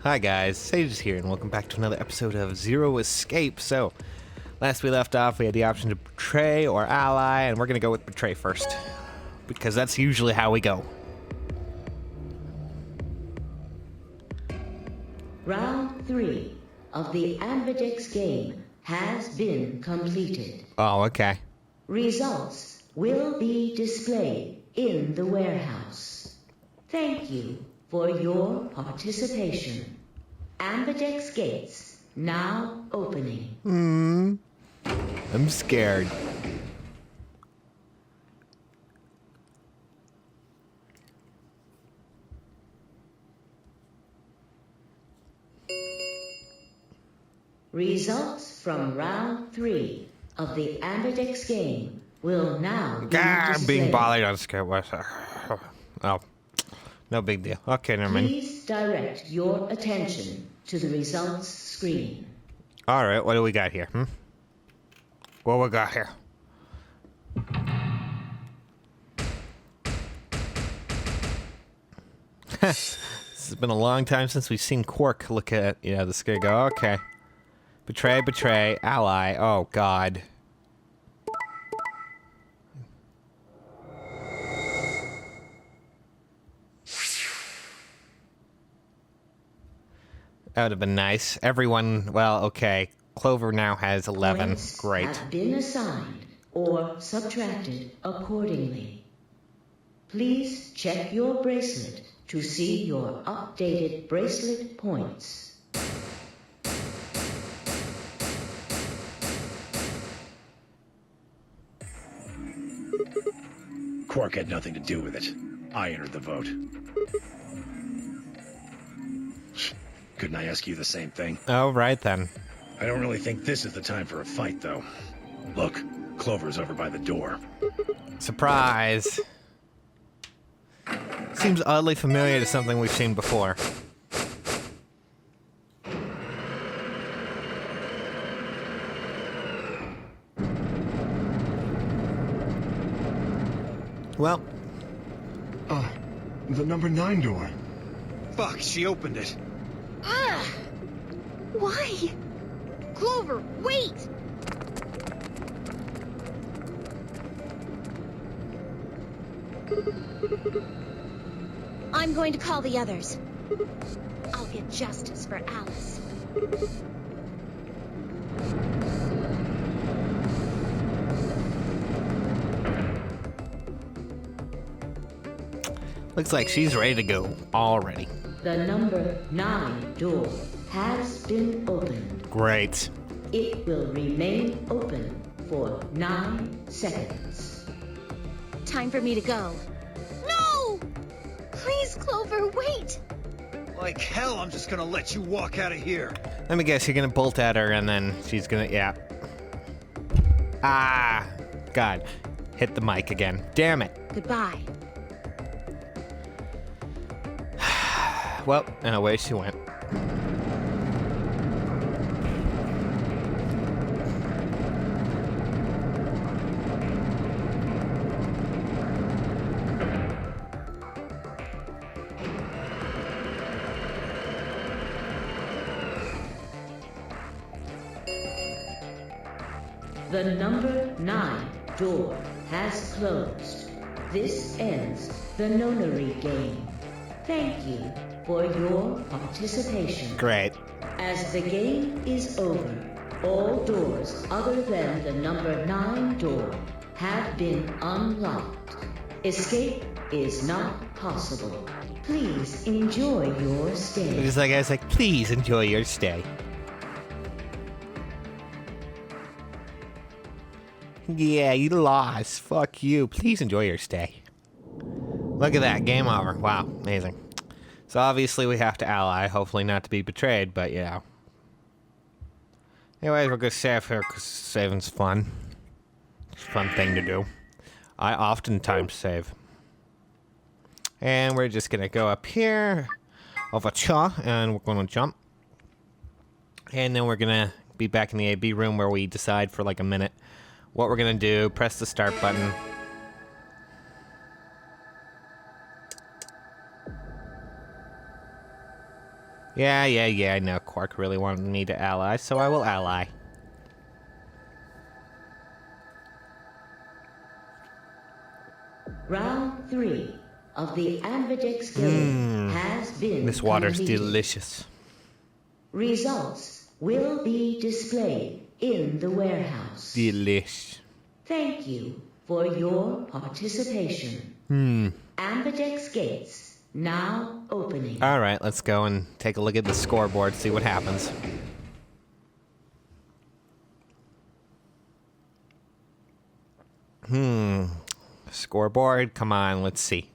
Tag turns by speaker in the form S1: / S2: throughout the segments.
S1: Hi guys, Sage is here and welcome back to another episode of Zero Escape. So, last we left off we had the option to betray or ally, and we're gonna go with betray first. Because that's usually how we go.
S2: Round 3 of the Ambidex game has been completed.
S1: Oh, okay.
S2: Results will be displayed in the warehouse. Thank you for your participation. Ambidex gates now opening.
S1: I'm scared.
S2: Results from round 3 of the Ambidex game will now be
S1: I'm
S2: displayed.
S1: being bothered on scared. Oh, no big deal. Okay, never mind.
S2: Please direct your attention to the results screen.
S1: Alright, what do we got here? What we got here? This has been a long time since we've seen Quark look at, this guy go, okay. Betray, ally. Oh, God. That would have been nice. Everyone, well, okay. Clover now has 11.
S2: Points
S1: Great.
S2: have been assigned or subtracted accordingly. Please check your bracelet to see your updated bracelet points.
S3: Quark had nothing to do with it. I entered the vote. Couldn't I ask you the same thing?
S1: Oh, right then.
S3: I don't really think this is the time for a fight, though. Look, Clover's over by the door.
S1: Surprise. Seems oddly familiar to something we've seen before. Well,
S4: The number 9 door.
S5: Fuck, she opened it.
S6: Ugh! Why? Clover, wait! I'm going to call the others. I'll get justice for Alice.
S1: looks like she's ready to go already.
S2: The number 9 door has been opened.
S1: Great.
S2: It will remain open for 9 seconds.
S6: Time for me to go. No! Please, Clover, wait!
S5: Like hell, I'm just gonna let you walk out of here.
S1: Let me guess, you're gonna bolt at her and then she's gonna, yeah. Ah, God. Hit the mic again. Damn it.
S6: Goodbye.
S1: Well, and away she went.
S2: The number 9 door has closed. This ends the nonary game. Thank you for your participation.
S1: Great.
S2: As the game is over, all doors other than the number 9 door have been unlocked. Escape is not possible. Please enjoy your stay.
S1: Just like I was like, please enjoy your stay. Yeah, you lost. Fuck you. Please enjoy your stay. Look at that. Game over. Wow. Amazing. So obviously we have to ally. Hopefully not to be betrayed, but yeah. Anyways, we're gonna save here because saving's fun. It's a fun thing to do. I oftentimes save. And we're just gonna go up here. Over cha, and we're gonna jump. And then we're gonna be back in the AB room where we decide for like a minute what we're gonna do. Press the start button. Yeah, I know Quark really wanted me to ally, so I will ally.
S2: Round 3 of the Ambidex game has been
S1: This water's
S2: completed.
S1: delicious.
S2: Results will be displayed in the warehouse.
S1: Delish.
S2: Thank you for your participation. Ambidex gates now opening.
S1: Alright, let's go and take a look at the scoreboard, see what happens. Scoreboard, come on, let's see.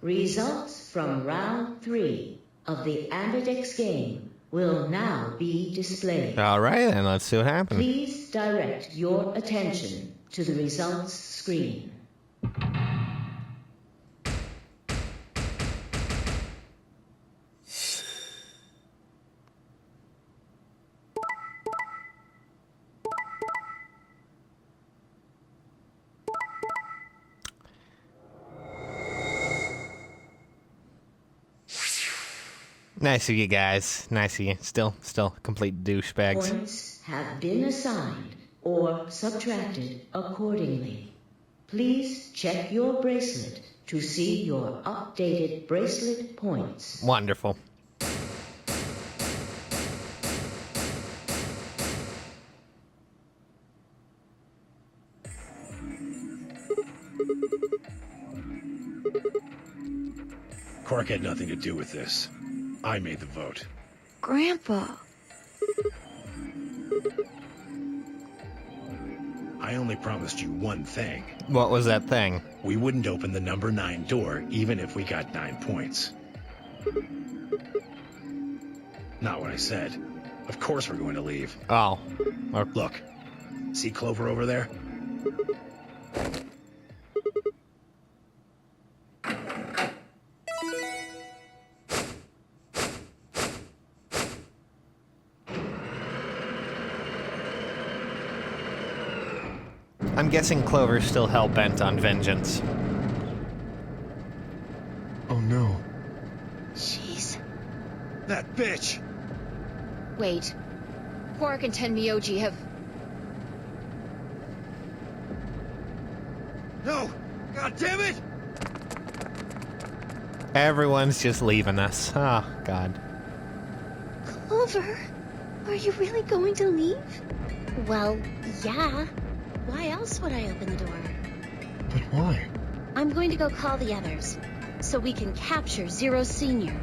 S2: Results from round 3 of the Ambidex game will now be displayed.
S1: Alright, then let's see what happens.
S2: Please direct your attention to the results screen.
S1: Nice of you guys. Nice of you. Still complete douchebags.
S2: Points have been assigned or subtracted accordingly. Please check your bracelet to see your updated bracelet points.
S1: Wonderful.
S3: Quark had nothing to do with this. I made the vote.
S6: Grandpa.
S3: I only promised you one thing.
S1: What was that thing?
S3: We wouldn't open the number 9 door, even if we got 9 points. Not what I said. Of course we're going to leave.
S1: Oh.
S3: Look. See Clover over there?
S1: I'm guessing Clover's still hell-bent on vengeance.
S3: Oh no.
S6: Jeez.
S5: That bitch!
S6: Wait. Quark and Tenmyouji have...
S5: No! God damn it!
S1: Everyone's just leaving us. Oh, God.
S6: Clover, are you really going to leave? Well, yeah. Why else would I open the door?
S3: But why?
S6: I'm going to go call the others, so we can capture Zero Senior.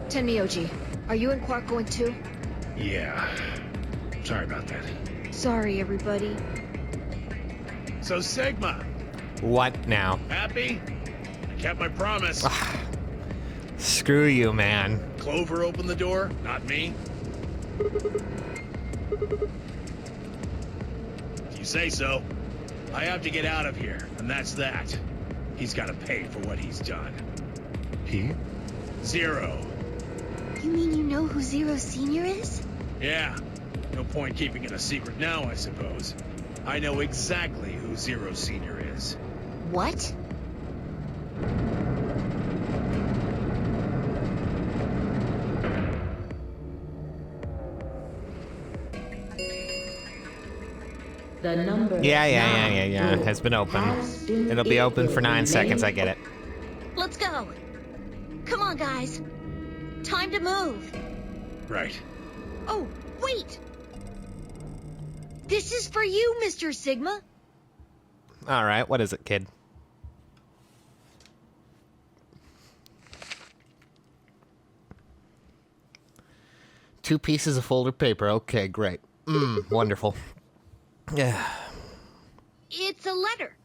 S6: Tenmyouji, are you and Quark going too?
S3: Yeah. Sorry about that.
S6: Sorry, everybody.
S3: So Sigma,
S1: What now?
S3: happy? I kept my promise.
S1: Screw you, man.
S3: Clover opened the door, not me. If you say so. I have to get out of here, and that's that. He's got to pay for what he's done. He? Zero.
S6: You mean you know who Zero Senior is?
S3: Yeah. No point keeping it a secret now, I suppose. I know exactly who Zero Senior is.
S6: What?
S2: The number
S1: Yeah.
S2: 9 door
S1: Has been open.
S2: has been-
S1: It'll be open for 9
S2: remain-
S1: seconds, I get it.
S6: Let's go. Come on, guys. Time to move.
S3: Right.
S6: Oh, wait. This is for you, Mr. Sigma.
S1: Alright, what is it, kid? Two pieces of folded paper. Okay, great. Wonderful. Yeah.
S6: It's a letter.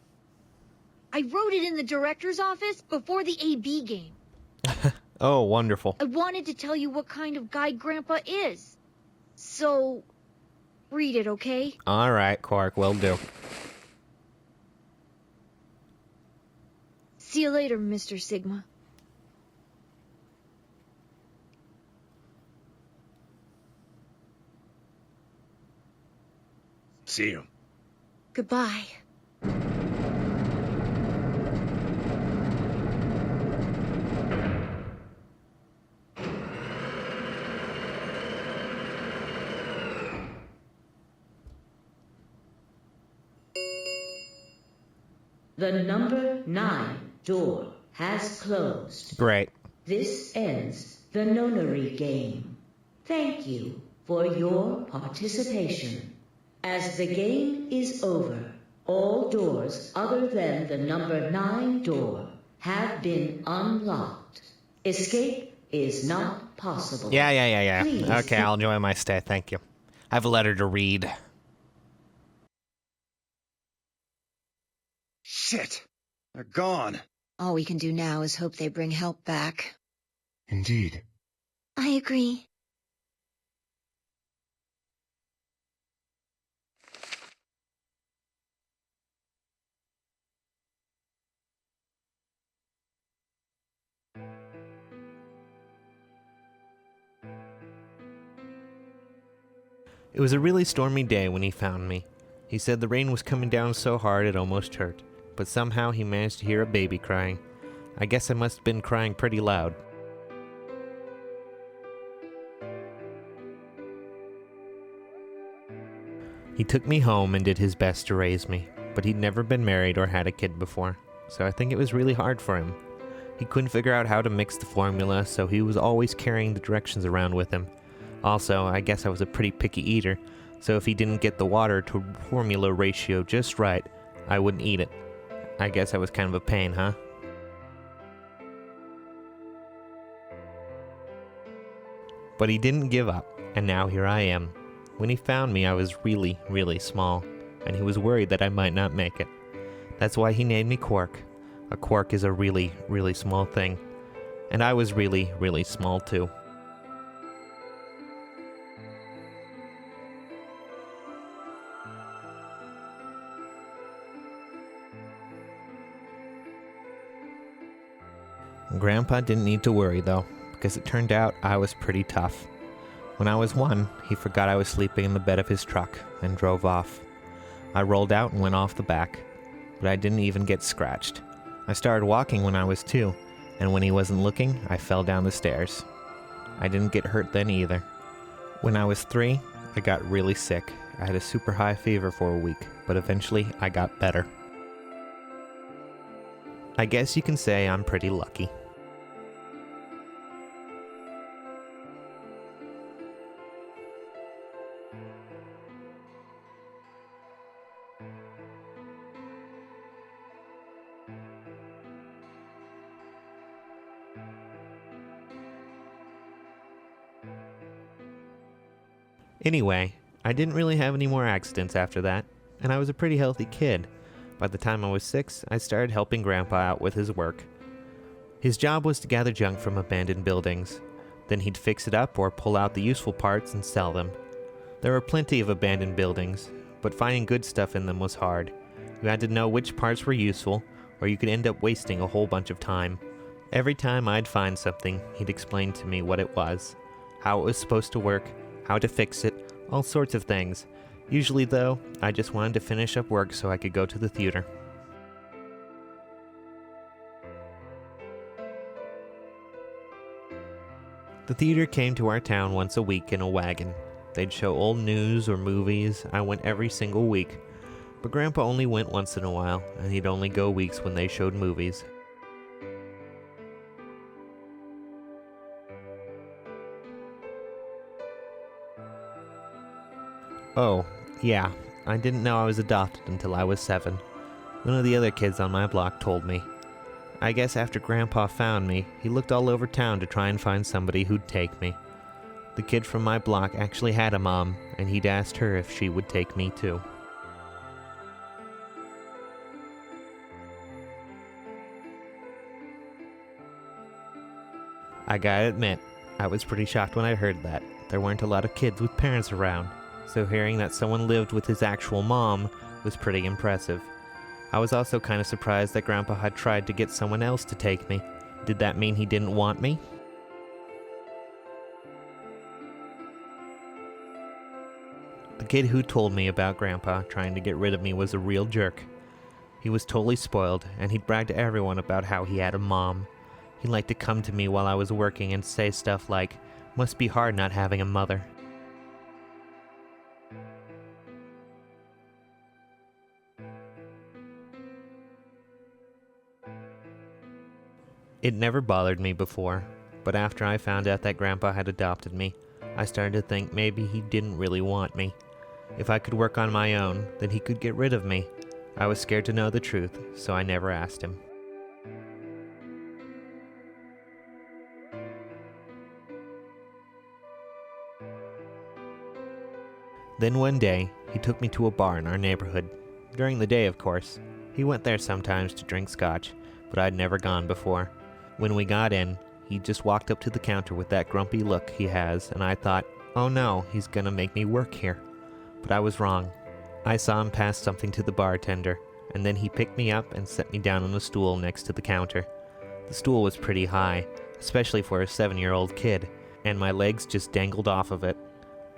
S6: I wrote it in the director's office before the AB game.
S1: Oh, wonderful.
S6: I wanted to tell you what kind of guy Grandpa is. So, read it, okay?
S1: Alright, Quark, will do.
S6: See you later, Mr. Sigma.
S3: See you.
S6: Goodbye.
S2: The number 9 door has closed.
S1: Great.
S2: This ends the nonary game. Thank you for your participation. As the game is over, all doors other than the number 9 door have been unlocked. Escape is not possible.
S1: Yeah.
S2: Please.
S1: Okay, I'll enjoy my stay, thank you. I have a letter to read.
S5: Shit! They're gone.
S6: All we can do now is hope they bring help back.
S5: Indeed.
S6: I agree.
S1: It was a really stormy day when he found me. He said the rain was coming down so hard it almost hurt, but somehow he managed to hear a baby crying. I guess I must have been crying pretty loud. He took me home and did his best to raise me, but he'd never been married or had a kid before, so I think it was really hard for him. He couldn't figure out how to mix the formula, so he was always carrying the directions around with him. Also, I guess I was a pretty picky eater, so if he didn't get the water to formula ratio just right, I wouldn't eat it. I guess I was kind of a pain, huh? But he didn't give up, and now here I am. When he found me, I was really, really small, and he was worried that I might not make it. That's why he named me Quark. A quark is a really, really small thing. And I was really, really small too. Grandpa didn't need to worry though, because it turned out I was pretty tough. When I was 1, he forgot I was sleeping in the bed of his truck and drove off. I rolled out and went off the back, but I didn't even get scratched. I started walking when I was 2, and when he wasn't looking, I fell down the stairs. I didn't get hurt then either. When I was 3, I got really sick. I had a super high fever for a week, but eventually I got better. I guess you can say I'm pretty lucky. Anyway, I didn't really have any more accidents after that, and I was a pretty healthy kid. By the time I was 6, I started helping Grandpa out with his work. His job was to gather junk from abandoned buildings. Then he'd fix it up or pull out the useful parts and sell them. There were plenty of abandoned buildings, but finding good stuff in them was hard. You had to know which parts were useful, or you could end up wasting a whole bunch of time. Every time I'd find something, he'd explain to me what it was, how it was supposed to work, how to fix it, all sorts of things. Usually, though, I just wanted to finish up work so I could go to the theater. The theater came to our town once a week in a wagon. They'd show old news or movies. I went every single week. But Grandpa only went once in a while, and he'd only go weeks when they showed movies. Oh, yeah, I didn't know I was adopted until I was 7. One of the other kids on my block told me. I guess after Grandpa found me, he looked all over town to try and find somebody who'd take me. The kid from my block actually had a mom, and he'd asked her if she would take me too. I gotta admit, I was pretty shocked when I heard that. There weren't a lot of kids with parents around, so hearing that someone lived with his actual mom was pretty impressive. I was also kind of surprised that Grandpa had tried to get someone else to take me. Did that mean he didn't want me? The kid who told me about Grandpa trying to get rid of me was a real jerk. He was totally spoiled, and he'd brag to everyone about how he had a mom. He liked to come to me while I was working and say stuff like, "Must be hard not having a mother." It never bothered me before, but after I found out that Grandpa had adopted me, I started to think maybe he didn't really want me. If I could work on my own, then he could get rid of me. I was scared to know the truth, so I never asked him. Then one day, he took me to a bar in our neighborhood. During the day, of course. He went there sometimes to drink scotch, but I'd never gone before. When we got in, he just walked up to the counter with that grumpy look he has, and I thought, oh no, he's gonna make me work here. But I was wrong. I saw him pass something to the bartender, and then he picked me up and set me down on a stool next to the counter. The stool was pretty high, especially for a 7-year-old kid, and my legs just dangled off of it.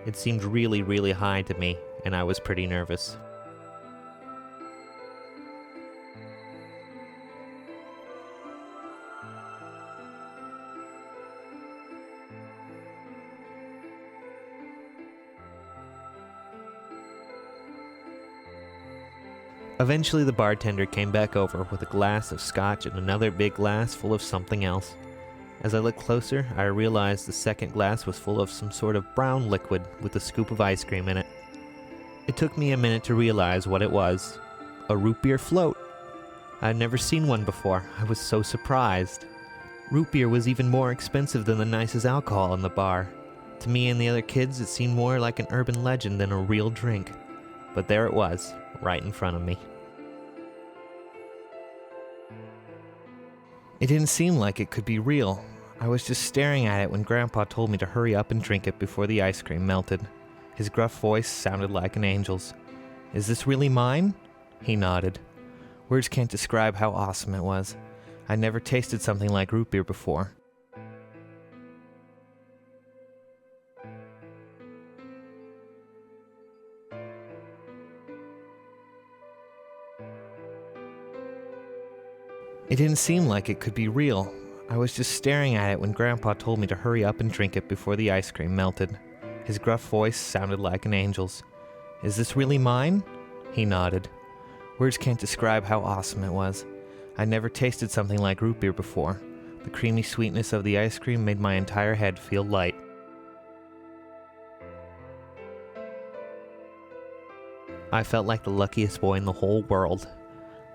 S1: It seemed really, really high to me, and I was pretty nervous. Eventually the bartender came back over with a glass of scotch and another big glass full of something else. As I looked closer, I realized the second glass was full of some sort of brown liquid with a scoop of ice cream in it. It took me a minute to realize what it was. A root beer float. I'd never seen one before. I was so surprised. Root beer was even more expensive than the nicest alcohol in the bar. To me and the other kids, it seemed more like an urban legend than a real drink. But there it was, right in front of me. It didn't seem like it could be real. I was just staring at it when Grandpa told me to hurry up and drink it before the ice cream melted. His gruff voice sounded like an angel's. Is this really mine? He nodded. Words can't describe how awesome it was. I'd never tasted something like root beer before. It didn't seem like it could be real. I was just staring at it when Grandpa told me to hurry up and drink it before the ice cream melted. His gruff voice sounded like an angel's. Is this really mine? He nodded. Words can't describe how awesome it was. I'd never tasted something like root beer before. The creamy sweetness of the ice cream made my entire head feel light. I felt like the luckiest boy in the whole world.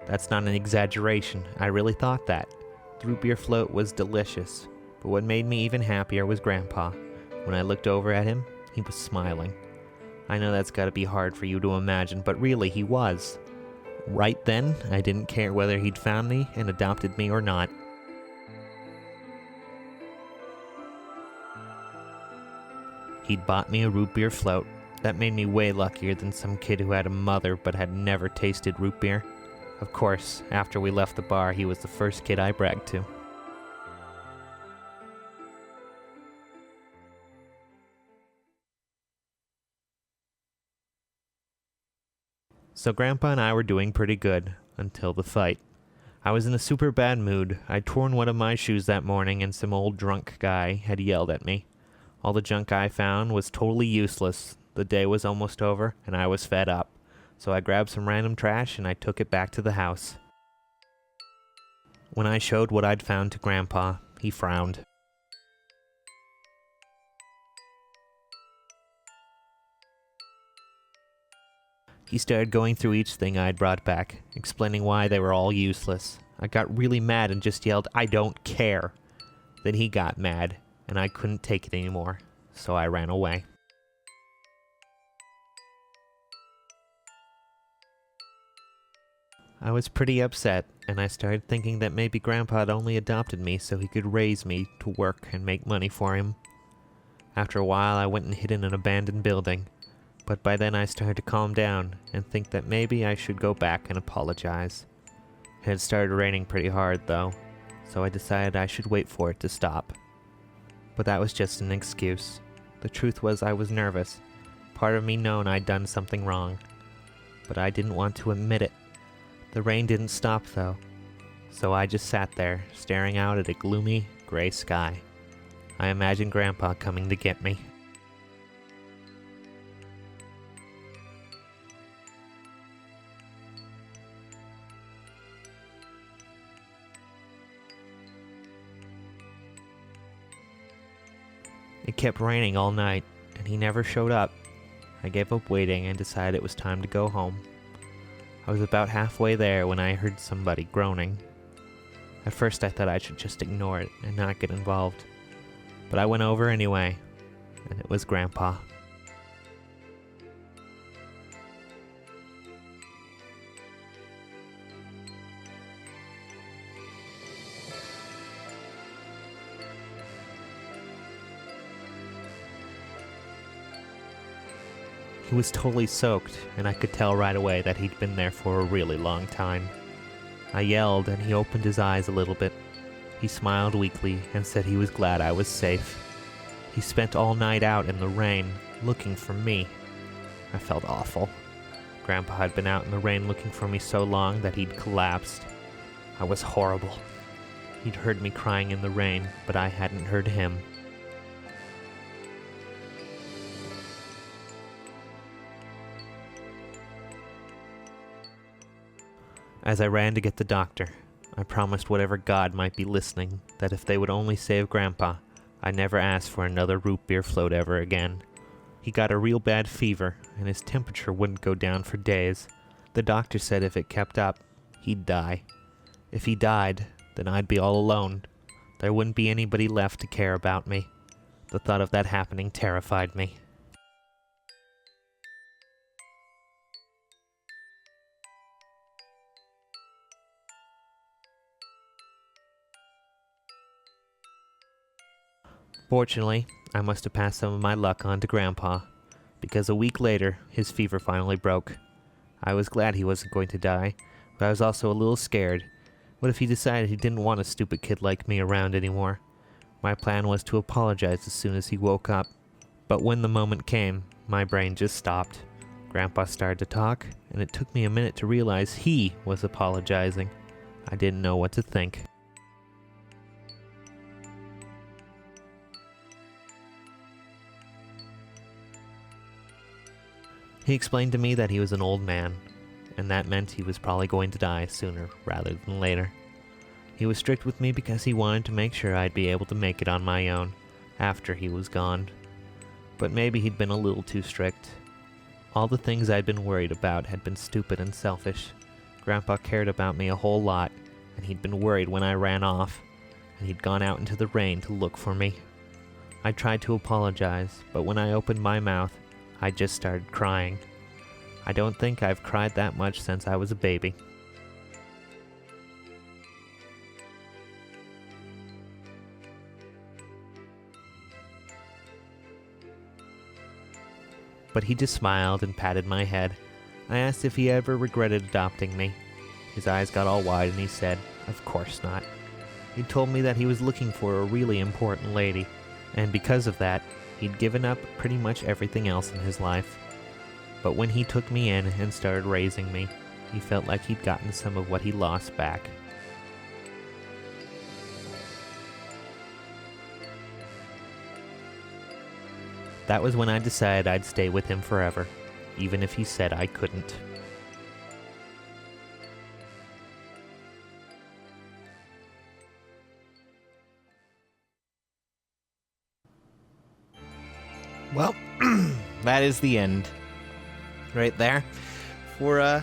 S1: That's not an exaggeration. I really thought that. The root beer float was delicious, but what made me even happier was Grandpa. When I looked over at him, he was smiling. I know that's gotta be hard for you to imagine, but really, he was. Right then, I didn't care whether he'd found me and adopted me or not. He'd bought me a root beer float. That made me way luckier than some kid who had a mother but had never tasted root beer. Of course, after we left the bar, he was the first kid I bragged to. So Grandpa and I were doing pretty good, until the fight. I was in a super bad mood. I'd torn one of my shoes that morning and some old drunk guy had yelled at me. All the junk I found was totally useless. The day was almost over, and I was fed up. So I grabbed some random trash and I took it back to the house. When I showed what I'd found to Grandpa, he frowned. He started going through each thing I'd brought back, explaining why they were all useless. I got really mad and just yelled, "I don't care!" Then he got mad, and I couldn't take it anymore, so I ran away. I was pretty upset, and I started thinking that maybe Grandpa had only adopted me so he could raise me to work and make money for him. After a while, I went and hid in an abandoned building, but by then I started to calm down and think that maybe I should go back and apologize. It had started raining pretty hard, though, so I decided I should wait for it to stop. But that was just an excuse. The truth was I was nervous. Part of me known I'd done something wrong, but I didn't want to admit it. The rain didn't stop, though, so I just sat there, staring out at a gloomy, gray sky. I imagined Grandpa coming to get me. It kept raining all night, and he never showed up. I gave up waiting and decided it was time to go home. I was about halfway there when I heard somebody groaning. At first I thought I should just ignore it and not get involved, but I went over anyway, and it was Grandpa. He was totally soaked, and I could tell right away that he'd been there for a really long time. I yelled, and he opened his eyes a little bit. He smiled weakly and said he was glad I was safe. He spent all night out in the rain, looking for me. I felt awful. Grandpa had been out in the rain looking for me so long that he'd collapsed. I was horrible. He'd heard me crying in the rain, but I hadn't heard him. As I ran to get the doctor, I promised whatever god might be listening that if they would only save Grandpa, I'd never ask for another root beer float ever again. He got a real bad fever, and his temperature wouldn't go down for days. The doctor said if it kept up, he'd die. If he died, then I'd be all alone. There wouldn't be anybody left to care about me. The thought of that happening terrified me. Fortunately, I must have passed some of my luck on to Grandpa, because a week later, his fever finally broke. I was glad he wasn't going to die, but I was also a little scared. What if he decided he didn't want a stupid kid like me around anymore? My plan was to apologize as soon as he woke up. But when the moment came, my brain just stopped. Grandpa started to talk, and it took me a minute to realize he was apologizing. I didn't know what to think. He explained to me that he was an old man, and that meant he was probably going to die sooner rather than later. He was strict with me because he wanted to make sure I'd be able to make it on my own after he was gone. But maybe he'd been a little too strict. All the things I'd been worried about had been stupid and selfish. Grandpa cared about me a whole lot, and he'd been worried when I ran off, and he'd gone out into the rain to look for me. I tried to apologize, but when I opened my mouth, I just started crying. I don't think I've cried that much since I was a baby. But he just smiled and patted my head. I asked if he ever regretted adopting me. His eyes got all wide and he said, "Of course not." He told me that he was looking for a really important lady, and because of that, he'd given up pretty much everything else in his life. But when he took me in and started raising me, he felt like he'd gotten some of what he lost back. That was when I decided I'd stay with him forever, even if he said I couldn't. Well, that is the end. Right there. For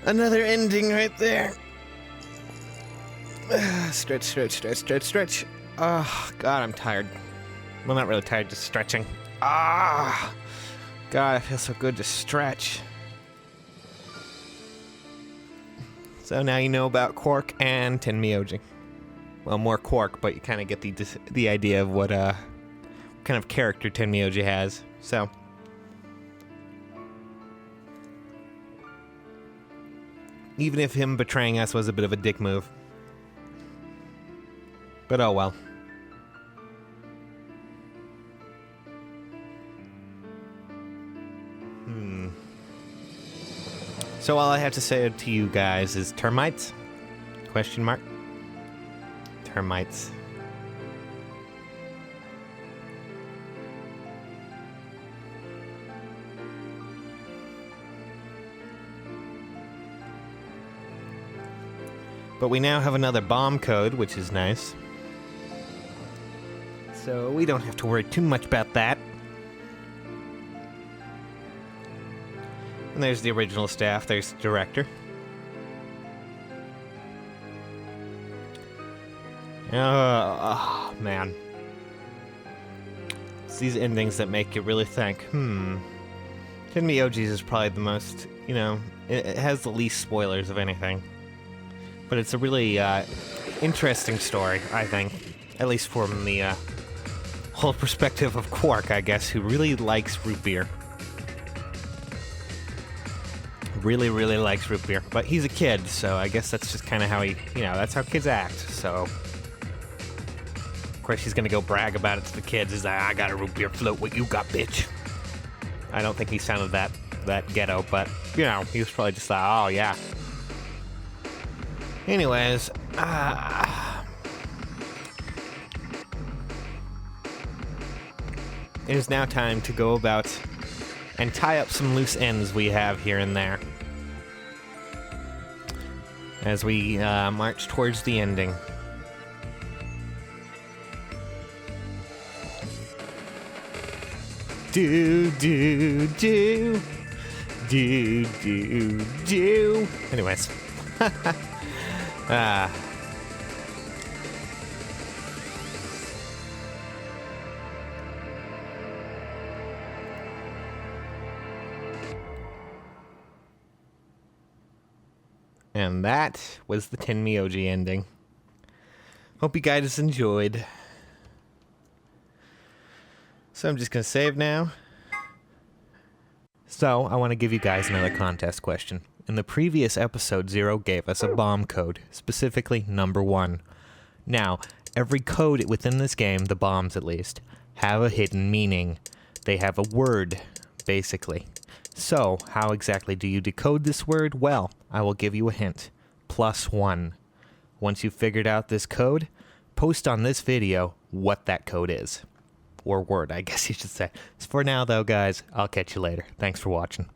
S1: another ending right there. Stretch, stretch, stretch, stretch, stretch. Oh, God, I'm tired. Well, not really tired, just stretching. Ah, God, it feels so good to stretch. So now you know about Quark and Tenmyouji. Well, more Quark, but you kind of get the idea of what kind of character Tenmyouji has. So, even if him betraying us was a bit of a dick move. But oh well. So all I have to say to you guys is termites? Question mark? Termites. But we now have another bomb code, which is nice. So we don't have to worry too much about that. And there's the original staff. There's the director. Oh, man. It's these endings that make you really think, Tenmyouji's is probably the most, you know, it has the least spoilers of anything. But it's a really interesting story, I think. At least from the whole perspective of Quark, I guess, who really likes root beer. Really, really likes root beer. But he's a kid, so I guess that's just kind of how he, you know, that's how kids act, so... Of course, he's gonna go brag about it to the kids. He's like, I got a root beer float, what you got, bitch? I don't think he sounded that ghetto, but, you know, he was probably just like, oh, yeah. Anyways, it is now time to go about and tie up some loose ends we have here and there as we march towards the ending. Do, do, do. Do, do, do. Anyways. And that was the Tenmyouji ending. Hope you guys enjoyed. So I'm just going to save now. So, I want to give you guys another contest question. In the previous episode, Zero gave us a bomb code, specifically number 1. Now, every code within this game, the bombs at least, have a hidden meaning. They have a word, basically. So, how exactly do you decode this word? Well, I will give you a hint. +1. Once you've figured out this code, post on this video what that code is. Or word, I guess you should say. So for now, though, guys, I'll catch you later. Thanks for watching.